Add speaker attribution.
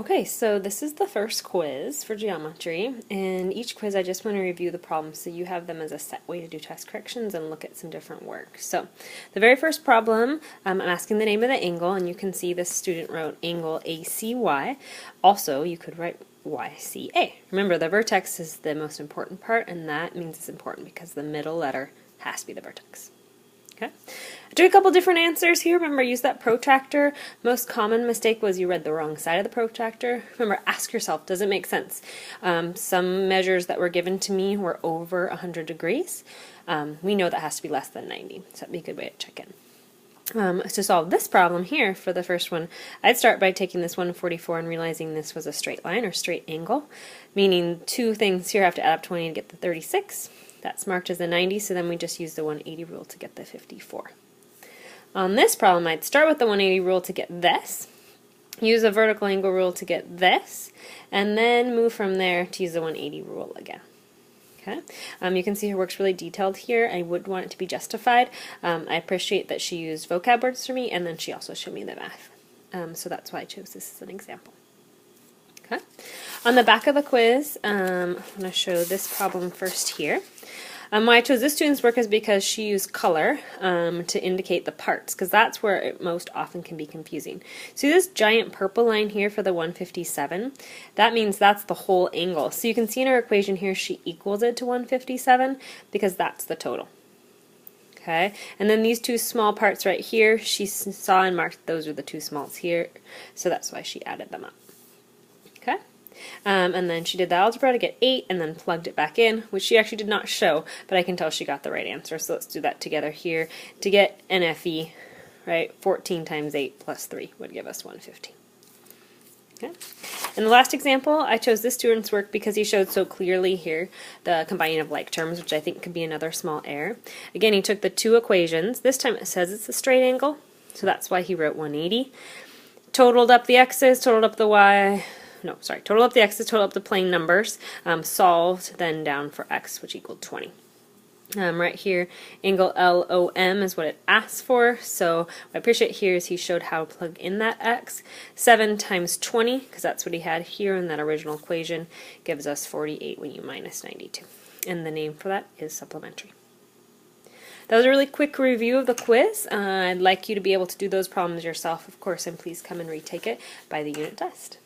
Speaker 1: Okay, so this is the first quiz for geometry, and each quiz I just want to review the problems so you have them as a set way to do test corrections and look at some different work. So the very first problem, I'm asking the name of the angle, and you can see this student wrote angle ACY. Also, you could write YCA. Remember, the vertex is the most important part, and that means it's important because the middle letter has to be the vertex. Okay. I took a couple different answers here. Remember, use that protractor. Most common mistake was you read the wrong side of the protractor. Remember, ask yourself, does it make sense? Some measures that were given to me were over 100 degrees. We know that has to be less than 90, so that'd be a good way to check in. To solve this problem here, for the first one, I'd start by taking this 144 and realizing this was a straight line or straight angle, meaning two things here have to add up 20 to get the 36. That's marked as a 90, so then we just use the 180 rule to get the 54. On this problem, I'd start with the 180 rule to get this, use a vertical angle rule to get this, and then move from there to use the 180 rule again. Okay. You can see her work's really detailed here. I would want it to be justified. I appreciate that she used vocab words for me, and then she also showed me the math. So that's why I chose this as an example. Okay. On the back of the quiz, I'm going to show this problem first here. Why I chose this student's work is because she used color to indicate the parts, because that's where it most often can be confusing. See this giant purple line here for the 157? That means that's the whole angle. So you can see in her equation here she equals it to 157 because that's the total. Okay, and then these two small parts right here, she saw and marked those are the two smalls here, so that's why she added them up. Okay. And then she did the algebra to get 8 and then plugged it back in, which she actually did not show, but I can tell she got the right answer. So let's do that together here. To get NFE, right, 14 times 8 plus 3 would give us 115. Okay. In the last example, I chose this student's work because he showed so clearly here the combining of like terms, which I think could be another small error. Again, he took the two equations. This time it says it's a straight angle, so that's why he wrote 180. Totaled up the x's, totaled up the y. No, sorry, total up the x's, total up the plane numbers, solved, then down for x, which equaled 20. Right here, angle LOM is what it asks for, so what I appreciate here is he showed how to plug in that x. 7 times 20, because that's what he had here in that original equation, gives us 48 when you minus 92. And the name for that is supplementary. That was a really quick review of the quiz. I'd like you to be able to do those problems yourself, of course, and please come and retake it by the unit test.